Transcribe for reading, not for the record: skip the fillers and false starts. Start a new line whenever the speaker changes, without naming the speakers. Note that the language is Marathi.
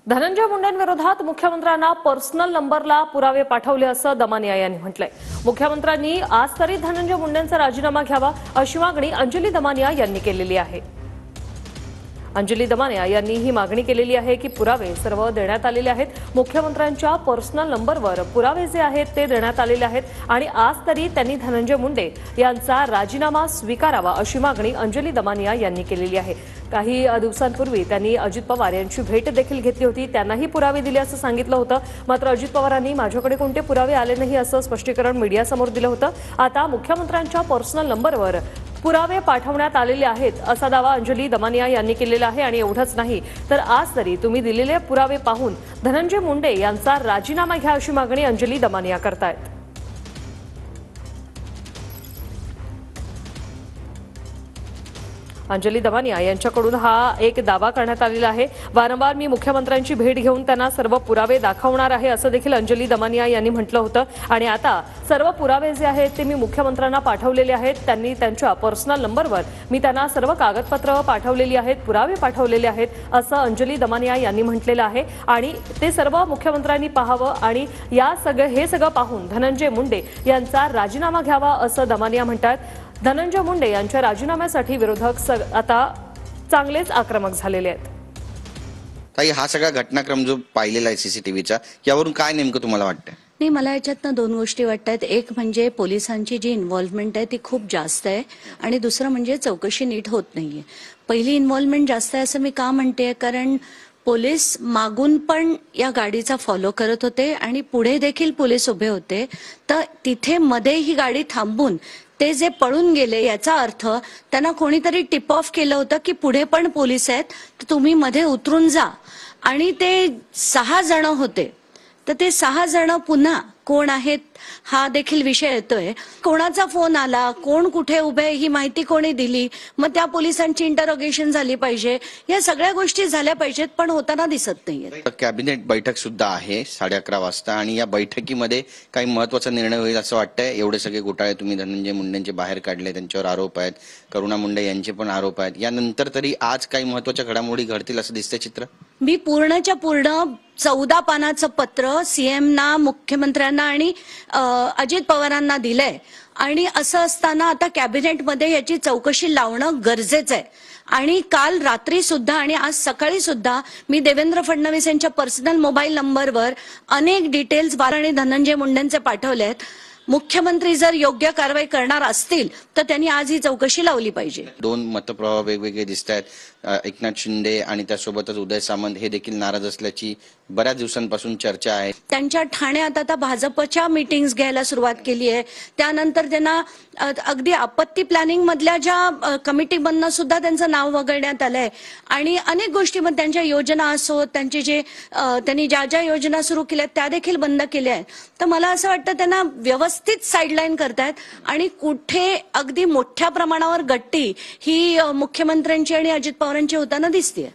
धनंजय मुंडेंविरोधात मुख्यमंत्र्यांना पर्सनल नंबरला पुरावे पाठवले असं दमानिया यांनी म्हटलंय। मुख्यमंत्र्यांनी आज तरी धनंजय मुंडेंचा राजीनामा घ्यावा अशी मागणी अंजली दमानिया यांनी केलेली आहे। अंजली दमानिया यांनी ही मागणी केलेली आहे की पुरावे सर्व देण्यात आलेले आहेत। मुख्यमंत्र्यांच्या पर्सनल नंबरवर पुरावे जे आहेत ते देण्यात आलेले आहेत आणि आज तरी त्यांनी धनंजय मुंडे यांचा राजीनामा स्वीकारावा अशी मागणी अंजली दमानिया यांनी केलेली आहे। काही दिवसांपूर्वी त्यांनी अजित पवार यांची भेट देखील घेतली होती, त्यांनाही पुरावे दिले असं सांगितलं होतं। मात्र अजित पवारांनी माझ्याकडे कोणते पुरावे आले नाही असं स्पष्टीकरण मीडियासमोर दिलं होतं। आता मुख्यमंत्र्यांच्या पर्सनल नंबरवर पुरावे पाठवण्यात आलेले आहेत असा दावा अंजली दमानिया यांनी केलेला आहे। आणि एवढंच नाही तर आज तरी तुम्ही दिलेले पुरावे पाहून धनंजय मुंडे यांचा राजीनामा घ्या अशी मागणी अंजली दमानिया करतायत। अंजली दमानिया यांच्याकडून हा एक दावा करण्यात आलेला आहे। वारंवार मी मुख्यमंत्र्यांची भेट घेऊन त्यांना सर्व पुरावे दाखवणार आहे असं देखील अंजली दमानिया यांनी म्हटलं होतं। आणि आता सर्व पुरावे जे आहेत ते मी मुख्यमंत्र्यांना पाठवलेले आहेत। त्यांनी त्यांच्या पर्सनल नंबरवर मी त्यांना सर्व कागदपत्र पाठवलेली आहेत, पुरावे पाठवलेले आहेत असं अंजली दमानिया यांनी म्हटलेलं आहे। आणि ते सर्व मुख्यमंत्र्यांनी पाहावं आणि हे सगळं पाहून धनंजय मुंडे यांचा राजीनामा घ्यावा असं दमानिया म्हणतात। धनंजय मुंडे यांच्या राजीनाम्यासाठी विरोधक आता चांगलेच आक्रमक झालेले आहेत।
ताई, हा सगळा घटनाक्रम जो पाहिलेला आहे सीसीटीव्हीचा, यावरून काय नेमकं तुम्हाला वाटतं?
नाही, मला याच्यातनं दोन गोष्टी वाटतात। एक म्हणजे पोलिसांची जी इन्व्हॉल्वमेंट आहे ती खूप जास्त आहे आणि दुसरं म्हणजे चौकशी नीट होत नाहीये। पहिली इन्व्हॉल्वमेंट जास्त आहे असं मी का म्हणते, कारण पोलीस मागून पण या गाडीचा फॉलो करत होते आणि पुढे देखील पोलीस उभे होते, तर तिथे मध्ये ही गाडी थांबून ते जे पळून गेले याचा अर्थ त्यांना कोणीतरी टिप ऑफ केलं होतं की पुढे पण पोलीस आहेत, तर तुम्ही मध्ये उतरून जा। आणि ते 6 जण होते, तर ते 6 जण पुन्हा कोण आहेत हा देखील विषय येतोय। कोणाचा फोन आला, कोण कुठे उभे ही माहिती कोणी दिली, मग त्या पोलिसांची इंटरोगेशन झाली पाहिजे, या सगळ्या गोष्टी झाल्या पाहिजेत, पण होताना दिसत नाहीये।
कॅबिनेट बैठक सुद्धा आहे 11:30 वाजता आणि या बैठकीमध्ये काही महत्त्वाचा निर्णय होईल असं वाटतंय। एवढे सगळे घोटाळे तुम्ही धनंजय मुंडेंचे बाहेर काढले, त्यांच्यावर आरोप आहेत, करुणा मुंडे यांचे पण आरोप आहेत, यानंतर तरी आज काही महत्त्वाच्या घडामोडी घडतील असं दिसतंय चित्र?
मी पूर्णच्या पूर्ण 14 पानाचं पत्र सीएमना, मुख्यमंत्र्यांना आणि अजित पवारांना दिलंय आणि असं असताना आता कॅबिनेटमध्ये याची चौकशी लावणं गरजेचं आहे। आणि काल रात्री सुद्धा आणि आज सकाळी सुद्धा मी देवेंद्र फडणवीस यांच्या पर्सनल मोबाईल नंबरवर अनेक डिटेल्स आणि धनंजय मुंडेंचे पाठवले आहेत। मुख्यमंत्री जर योग्य कारवाई करणार असतील तर त्यांनी आज ही चौकशी लावली पाहिजे।
दोन मतप्रवाह वेगवेगळे दिसत आहेत। एकनाथ शिंदे आणि त्यासोबतच उदय सामंत हे देखील नाराज असल्याची बऱ्याच दिवसांपासून चर्चा आहे।
त्यांच्या ठाण्यात आता भाजपच्या मीटिंग्स घ्यायला सुरुवात केली आहे। त्यानंतर त्यांना अगदी आपत्ती प्लॅनिंग मधल्या ज्या कमिटीमधनं सुद्धा त्यांचं नाव वगळण्यात आलंय आणि अनेक गोष्टीमध्ये त्यांच्या योजना असो, त्यांनी ज्या ज्या योजना सुरू केल्या त्या देखील बंद केल्या आहेत। तर मला असं वाटतं त्यांना व्यवस्थित साईडलाईन करतायत आणि कुठे अगदी मोठ्या प्रमाणावर गट्टी ही मुख्यमंत्र्यांची आणि अजित पवारांची होताना दिसतेय।